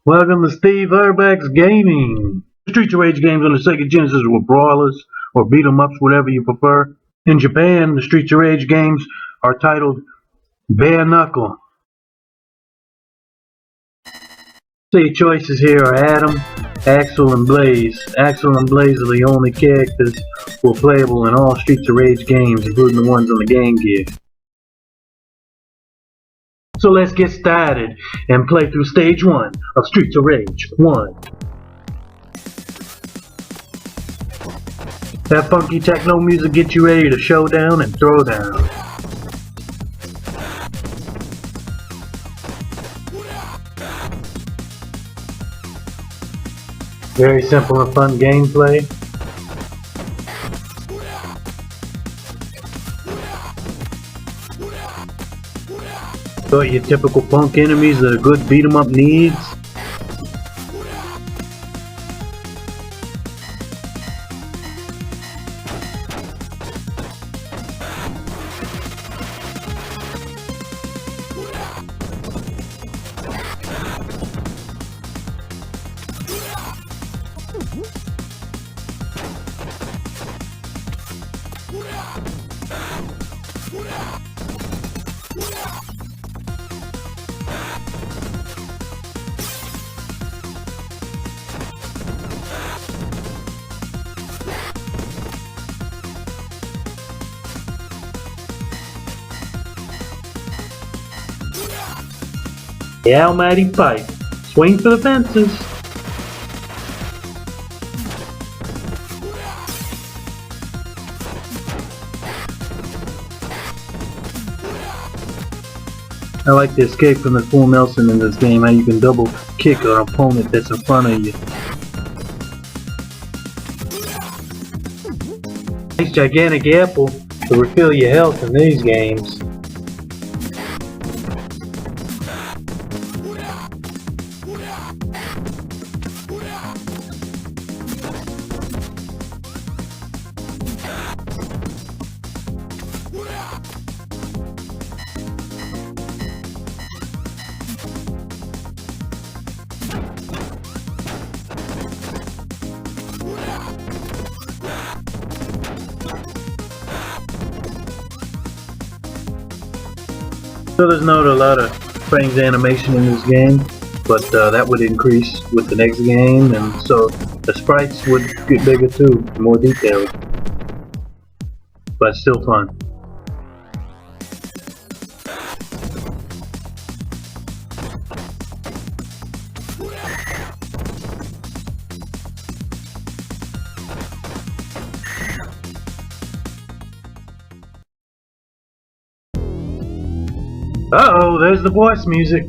Welcome to Steve Erbac's Gaming. Streets of Rage games on the Sega Genesis were brawlers or beat 'em ups, whatever you prefer. In Japan, the Streets of Rage games are titled Bare Knuckle. So your choices here are Adam, Axel, and Blaze. Axel and Blaze are the only characters who are playable in all Streets of Rage games, including the ones on the Game Gear. So let's get started and play through stage 1 of Streets of Rage 1. That funky techno music gets you ready to show down and throw down. Very simple and fun gameplay. Got your typical punk enemies that a good beat 'em up needs. The almighty pipe. Swing for the fences. I like the escape from the full Nelson in this game, how you can double kick an opponent that's in front of you. Nice gigantic apple to refill your health in these games. So there's not a lot of frames animation in this game, but that would increase with the next game, and so the sprites would get bigger too, more detailed, but still fun. Uh-oh, there's the boss music.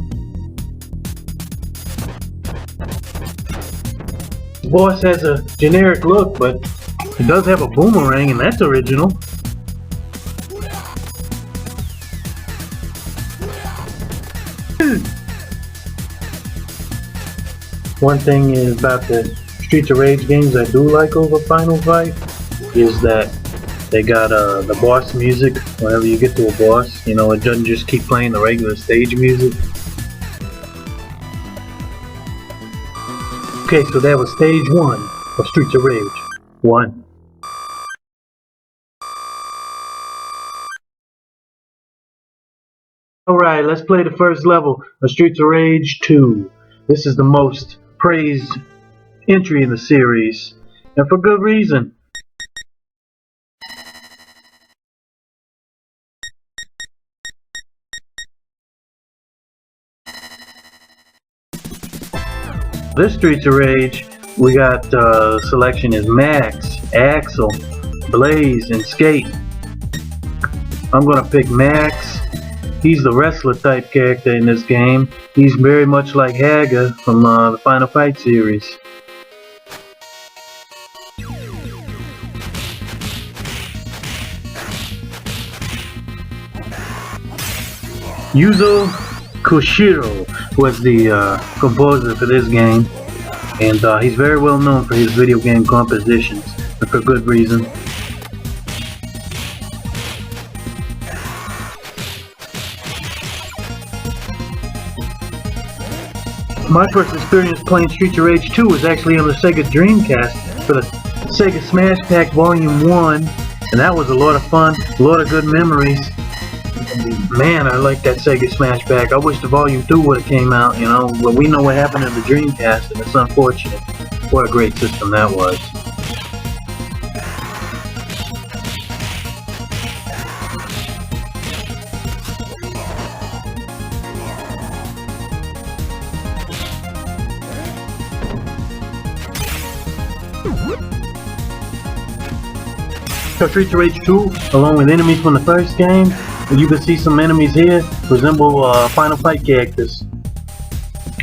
The boss has a generic look, but he does have a boomerang, and that's original. One thing is about the Streets of Rage games I do like over Final Fight is that they got the boss music whenever you get to a boss. You know, it doesn't just keep playing the regular stage music. Okay, so that was stage 1 of Streets of Rage 1. Alright, let's play the first level of Streets of Rage 2. This is the most praised entry in the series, and for good reason. This Streets of Rage, we got selection is Max, Axel, Blaze, and Skate. I'm gonna pick Max. He's the wrestler type character in this game. He's very much like Haga from the Final Fight series. Yuzo Koshiro was the composer for this game, and he's very well known for his video game compositions, and for good reason. My first experience playing Streets of Rage 2 was actually on the Sega Dreamcast for the Sega Smash Pack Volume 1, and that was a lot of fun, a lot of good memories. Man, I like that Sega Smash Pack. I wish the Volume 2 would have came out, you know, but we know what happened in the Dreamcast, and it's unfortunate. What a great system that was. So Streets of Rage 2, along with enemies from the first game, you can see some enemies here resemble Final Fight characters.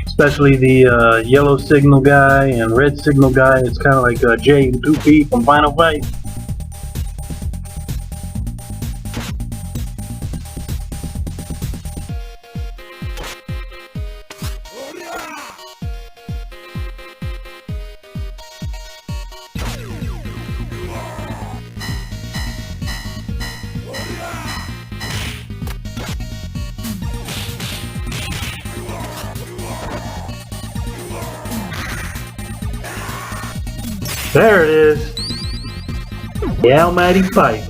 Especially the yellow signal guy and red signal guy. It's kind of like J and 2P from Final Fight. There it is. The Almighty Pipe.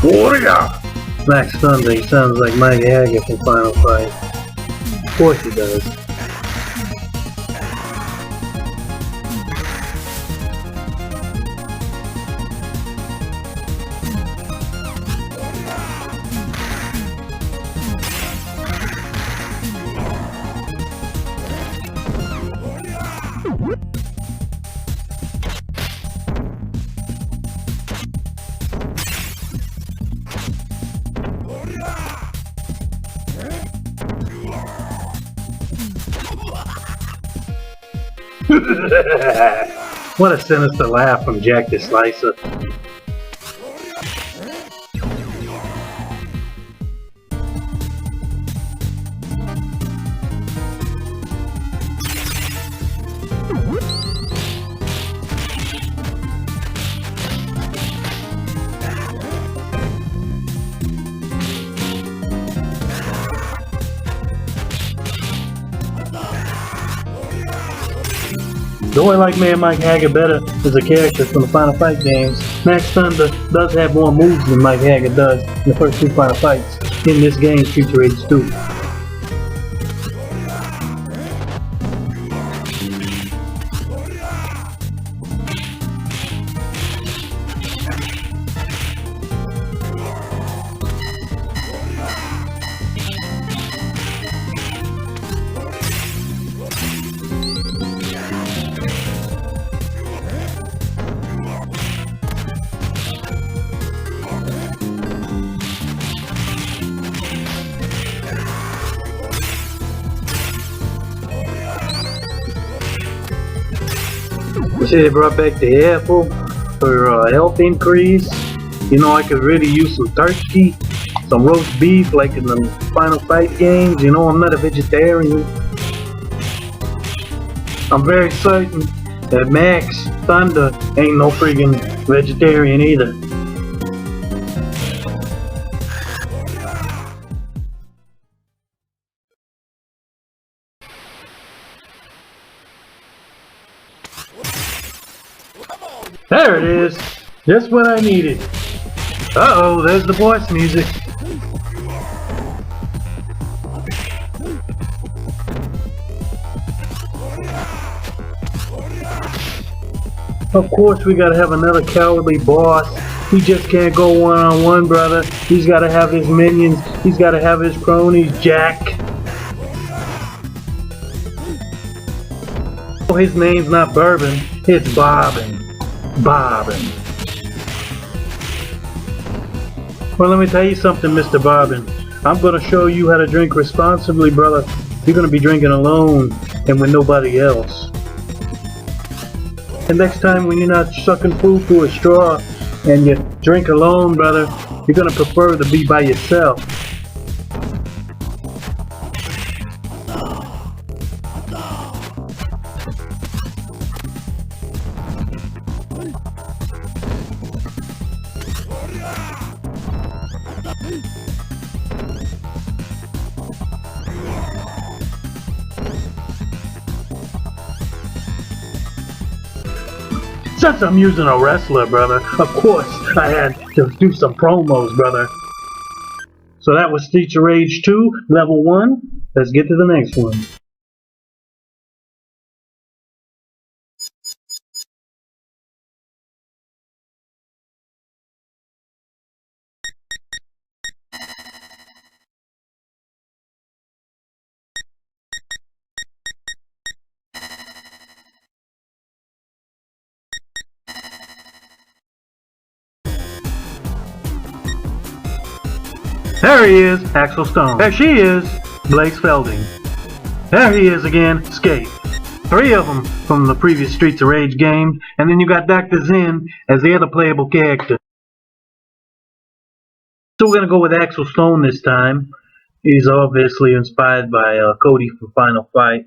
Warrior! Max Thunder sounds like Mike Hager from Final Fight. Of course he does. What a sinister laugh from Jack the Slicer. Though I like Man Mike Hager better as a character from the Final Fight games, Max Thunder does have more moves than Mike Hager does in the first two Final Fights in this game, Streets of Rage 2. You see they brought back the apple for health increase. You know, I could really use some turkey, some roast beef like in the Final Fight games. You know, I'm not a vegetarian. I'm very certain that Max Thunder ain't no friggin' vegetarian either. There it is! Just what I needed. Uh-oh, there's the boss music. Of course we gotta have another cowardly boss. He just can't go one-on-one, brother. He's gotta have his minions. He's gotta have his cronies, Jack. Oh, his name's not Bourbon, it's Bobbin. Bobbin. Well, let me tell you something, Mr. Bobbin. I'm gonna show you how to drink responsibly, brother. You're gonna be drinking alone and with nobody else. And next time when you're not sucking food through a straw and you drink alone, brother, you're gonna prefer to be by yourself. Since I'm using a wrestler, brother, of course I had to do some promos, brother. So that was Streets of Rage 2, level 1. Let's get to the next one. There he is, Axel Stone. There she is, Blaze Felding. There he is again, Skate. 3 of them from the previous Streets of Rage game, and then you got Dr. Zen as the other playable character. So we're gonna go with Axel Stone this time. He's obviously inspired by Cody from Final Fight.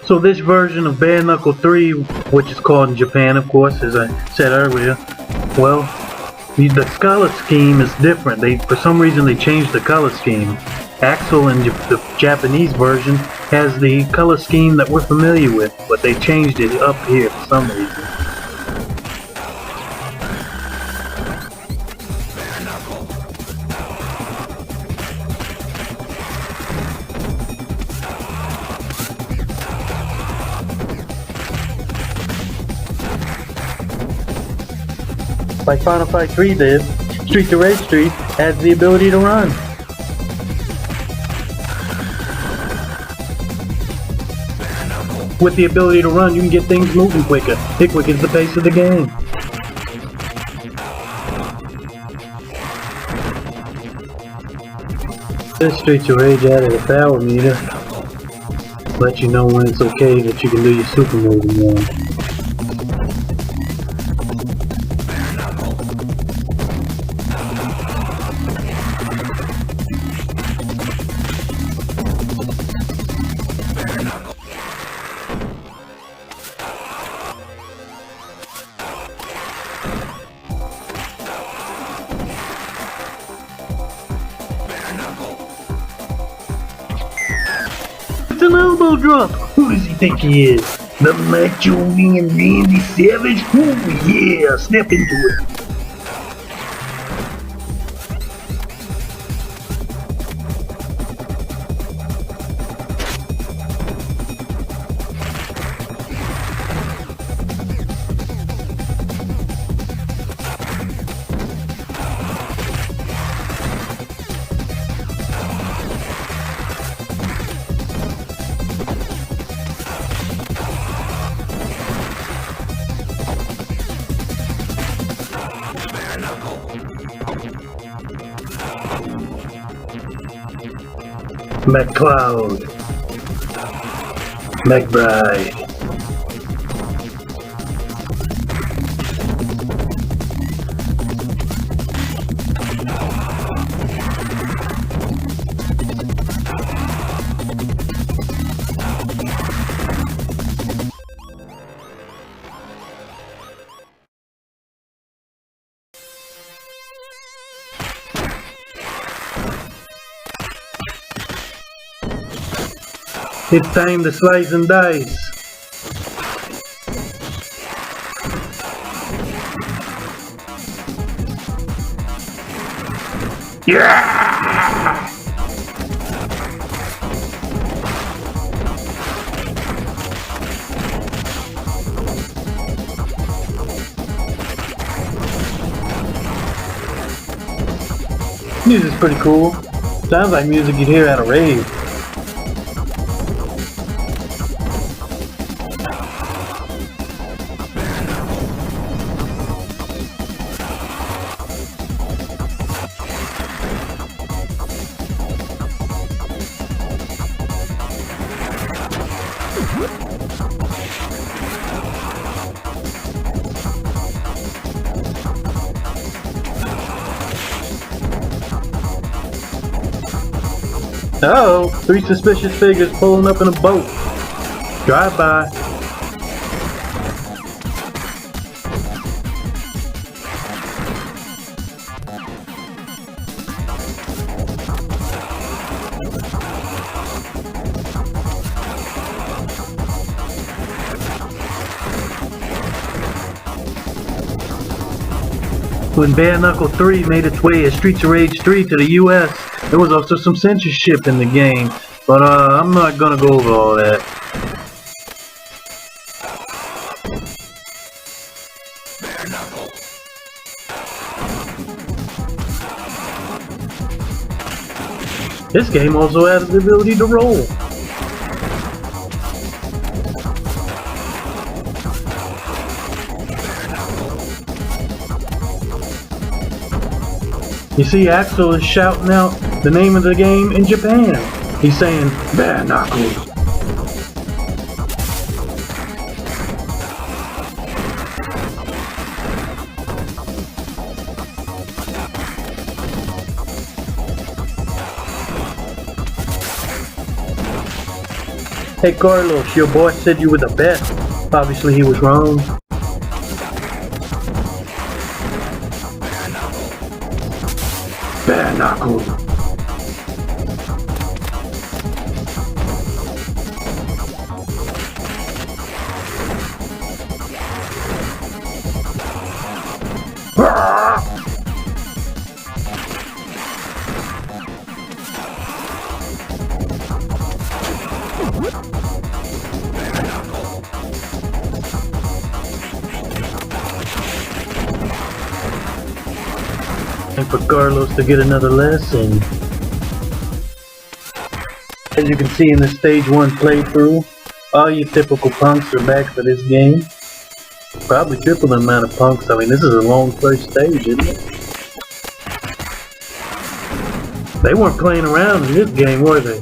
So this version of Bare Knuckle 3, which is called in Japan, of course, as I said earlier, well, the color scheme is different. For some reason, they changed the color scheme. Axel in the Japanese version has the color scheme that we're familiar with, but they changed it up here for some reason. Like Final Fight 3 did, Streets of Rage 3 has the ability to run. With the ability to run, you can get things moving quicker. It quickens the pace of the game. This Streets of Rage added a power meter. Let you know when it's okay that you can do your super move again. It's an elbow drop! Who does he think he is? The Macho Man Randy Savage? Oh yeah, step into it. McCloud, McBride. It's time to slice and dice. Yeah! Music's pretty cool. Sounds like music you'd hear at a rave. Uh-oh, 3 suspicious figures pulling up in a boat. Drive by. When Bare Knuckle 3 made its way as Streets of Rage 3 to the US, there was also some censorship in the game, but I'm not gonna go over all that. Bare Knuckle. This game also has the ability to roll. You see, Axel is shouting out the name of the game in Japan. He's saying, Bare Knuckles. Hey Carlos, your boss said you were the best. Obviously he was wrong. Bare Knuckles. And for Carlos to get another lesson. As you can see in the stage 1 playthrough, all you typical punks are back for this game. Probably triple the amount of punks. I mean, this is a long first stage, isn't it? They weren't playing around in this game, were they?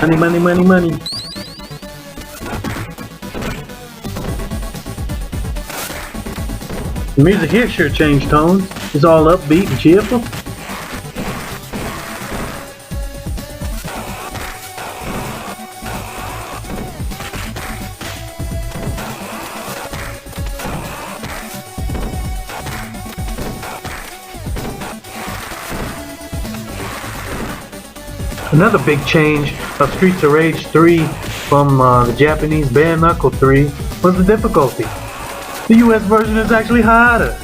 Money, money, money, money. The music here sure changed tones. It's all upbeat and cheerful. Another big change of Streets of Rage 3 from the Japanese Bare Knuckle 3 was the difficulty. The US version is actually harder.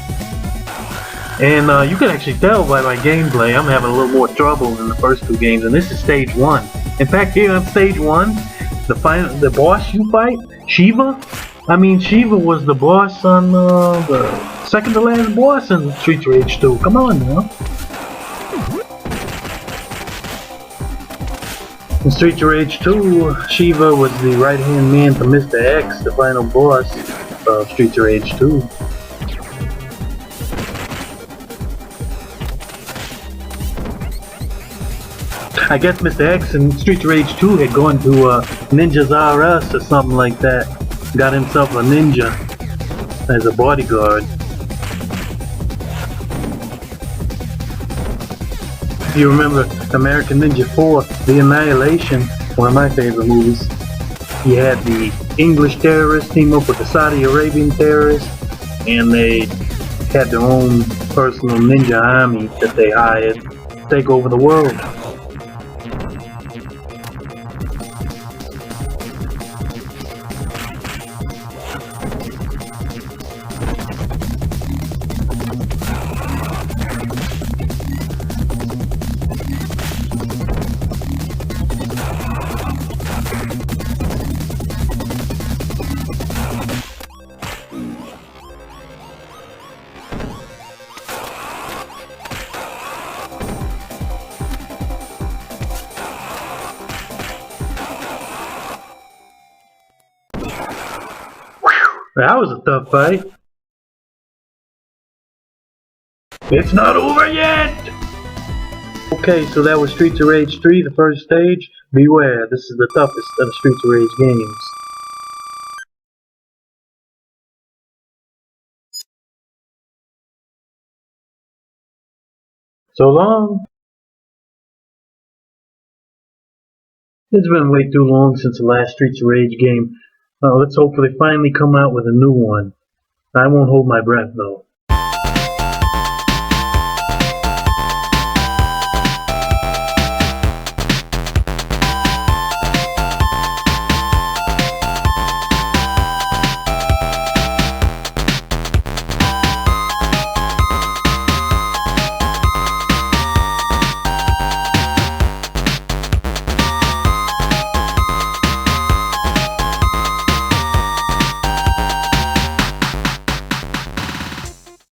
And you can actually tell by my gameplay I'm having a little more trouble than the first 2 games, and this is stage 1. In fact, here on stage 1, the boss you fight, Shiva, I mean Shiva was the boss on the second to last boss in Streets of Rage 2. Come on now. In Streets of Rage 2, Shiva was the right-hand man to Mr. X, the final boss of Streets of Rage 2. I guess Mr. X in Streets of Rage 2 had gone to Ninjas R Us or something like that. Got himself a ninja as a bodyguard. If you remember American Ninja 4, The Annihilation, one of my favorite movies, you had the English terrorists team up with the Saudi Arabian terrorists, and they had their own personal ninja army that they hired to take over the world. That was a tough fight. It's not over yet! Okay, so that was Streets of Rage 3, the first stage. Beware, this is the toughest of the Streets of Rage games. So long. It's been way too long since the last Streets of Rage game. Let's hopefully finally come out with a new one. I won't hold my breath though.